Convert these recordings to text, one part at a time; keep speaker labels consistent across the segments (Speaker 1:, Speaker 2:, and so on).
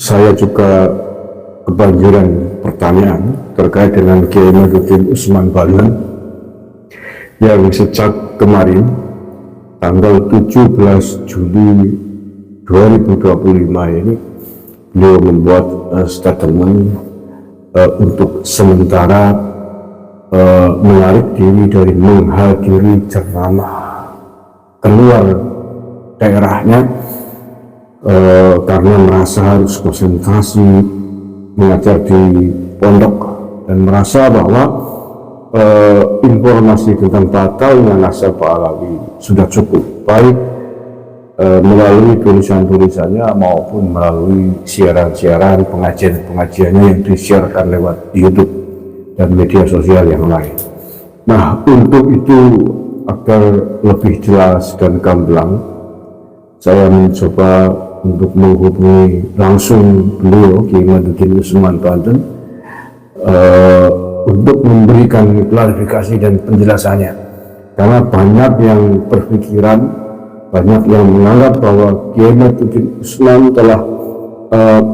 Speaker 1: saya juga kebanjiran pertanyaan terkait dengan Kiai Madudin Usman Banten yang sejak kemarin tanggal 17 Juli 2025 ini beliau membuat statement untuk sementara menarik diri dari menghadiri ceramah keluar daerahnya karena merasa harus konsentrasi mengajar di pondok dan merasa bahwa informasi tentang batalnya nasab Pak Alawi sudah cukup baik melalui tulisan-tulisannya maupun melalui siaran-siaran pengajian-pengajiannya yang disiarkan lewat YouTube dan media sosial yang lain. Nah, untuk itu agar lebih jelas dan gamblang, saya mencoba untuk menghubungi langsung beliau Kiai Madudin Usman Banten untuk memberikan klarifikasi dan penjelasannya, karena banyak yang berpikiran, banyak yang menganggap bahwa Kiai Madudin Usman telah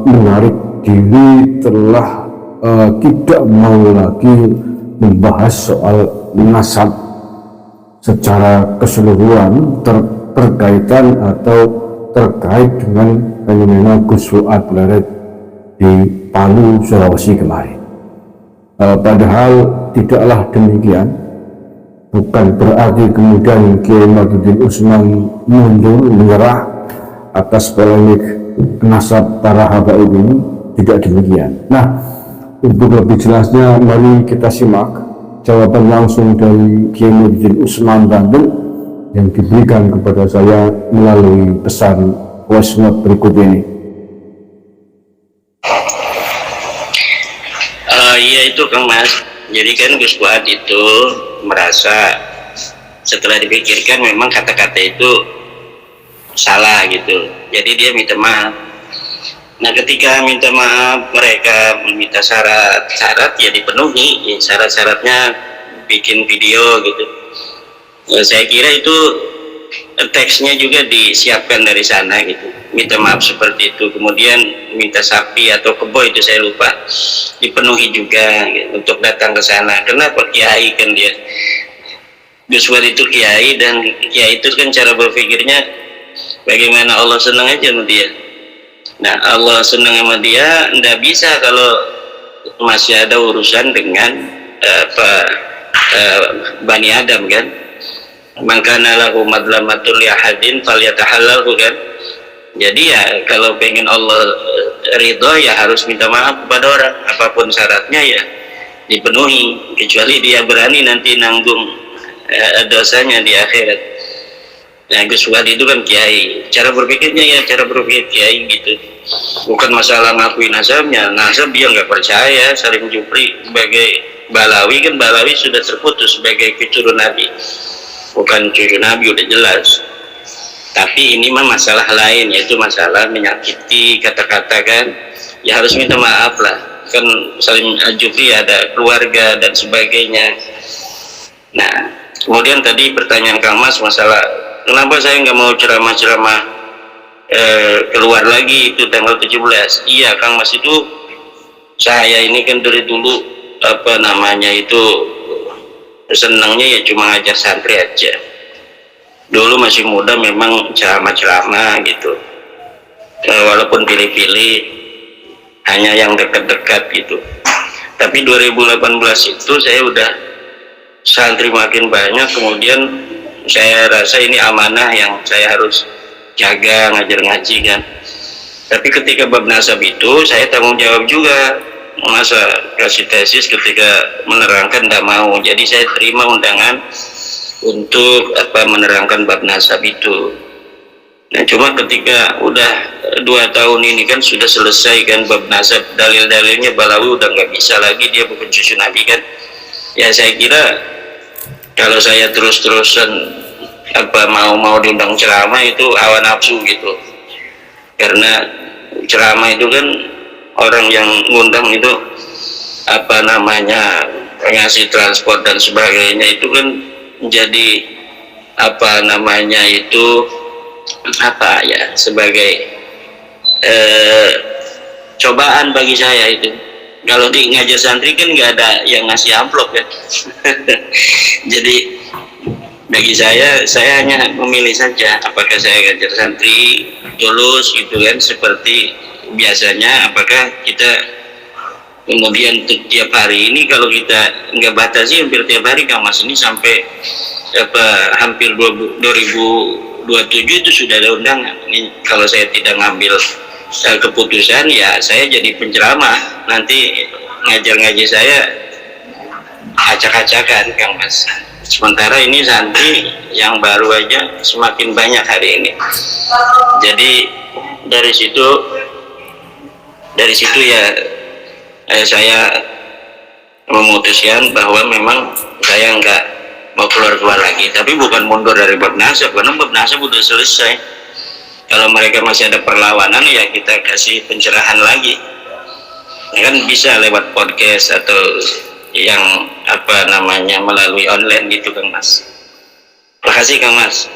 Speaker 1: menarik diri, telah tidak mau lagi membahas soal nasab secara keseluruhan berkaitan atau terkait dengan fenomena Gus Fuad Pleret di Palu, Sulawesi kemarin. Padahal tidaklah demikian. Bukan berarti kemudian Kiai Madudin Usman mundur menyerah atas polemik nasab para habaib ini, tidak demikian. Nah, untuk lebih jelasnya mari kita simak jawaban langsung dari Kiai Madudin Usman Banten yang diberikan kepada saya melalui pesan voice note berikut ini.
Speaker 2: Iya itu Kang Mas. Jadi kan Gus Fuad itu merasa setelah dipikirkan memang kata-kata itu salah gitu. Jadi dia minta maaf. Nah, ketika minta maaf, mereka meminta syarat ya dipenuhi. Ya, syarat-syaratnya bikin video gitu. Ya, saya kira itu teksnya juga disiapkan dari sana gitu, minta maaf seperti itu, kemudian minta sapi atau kebo itu saya lupa dipenuhi juga gitu, untuk datang ke sana. Kenapa? Kiai kan dia, Gus Fuad itu kiai, dan kiai itu kan cara berpikirnya bagaimana Allah senang aja sama dia. Nah, Allah senang sama dia, nggak bisa kalau masih ada urusan dengan Bani Adam kan. Mangkana lahu madlamatul yahadin falyatahallalhu kan. Jadi ya kalau pengen Allah ridho ya harus minta maaf kepada orang, apapun syaratnya ya dipenuhi, kecuali dia berani nanti nanggung dosanya di akhirat. Nah, Gus Fuad itu kan kiai, cara berpikirnya ya cara berpikir kiai gitu, bukan masalah ngakui nasabnya. Nasab dia nggak percaya. Salim Jupri sebagai Balawi kan, Balawi sudah terputus sebagai keturunan Nabi, bukan cucu Nabi, udah jelas. Tapi ini mah masalah lain, yaitu masalah menyakiti kata-kata kan, ya harus minta maaf lah kan. Salim Jupri ada keluarga dan sebagainya. Nah, kemudian tadi pertanyaan Kang Mas masalah kenapa saya nggak mau ceramah-ceramah keluar lagi itu tanggal 17. Iya Kang Mas, itu saya ini kan dari dulu apa namanya itu senangnya ya cuma ngajar santri aja. Dulu masih muda memang ceramah-ceramah gitu, walaupun pilih-pilih, hanya yang dekat-dekat gitu. Tapi 2018 itu saya udah santri makin banyak, kemudian saya rasa ini amanah yang saya harus jaga, ngajar ngaji kan. Tapi ketika bab nasab itu saya tanggung jawab juga. Masa kasih tesis ketika menerangkan tidak mau, jadi saya terima undangan untuk menerangkan bab nasab itu. Nah, cuma ketika udah 2 tahun ini kan sudah selesai kan bab nasab, dalil-dalilnya Balawi udah nggak bisa lagi, dia bukan cucu Nabi kan. Ya saya kira kalau saya terus-terusan mau diundang ceramah itu hawa nafsu gitu, karena ceramah itu kan orang yang ngundang itu ngasih transport dan sebagainya, itu kan jadi sebagai cobaan bagi saya itu. Kalau di ngajar santri kan nggak ada yang ngasih amplop kan. Jadi bagi saya hanya memilih saja apakah saya ngajar santri tulus gitu kan seperti biasanya, apakah kita kemudian tiap hari ini, kalau kita nggak batasi hampir tiap hari Kang Mas, ini sampai hampir 2027 itu sudah ada undangan. Ini kalau saya tidak ngambil keputusan ya saya jadi penceramah, nanti ngajar-ngaji saya acak-acakan Kang Mas. Sementara ini santri yang baru aja semakin banyak hari ini. Jadi dari situ ya saya memutuskan bahwa memang saya nggak mau keluar lagi, tapi bukan mundur dari bab nasab, karena bab nasab udah selesai. Kalau mereka masih ada perlawanan ya kita kasih pencerahan lagi, ya kan bisa lewat podcast atau yang melalui online gitu Kang Mas. Terima kasih Kang Mas.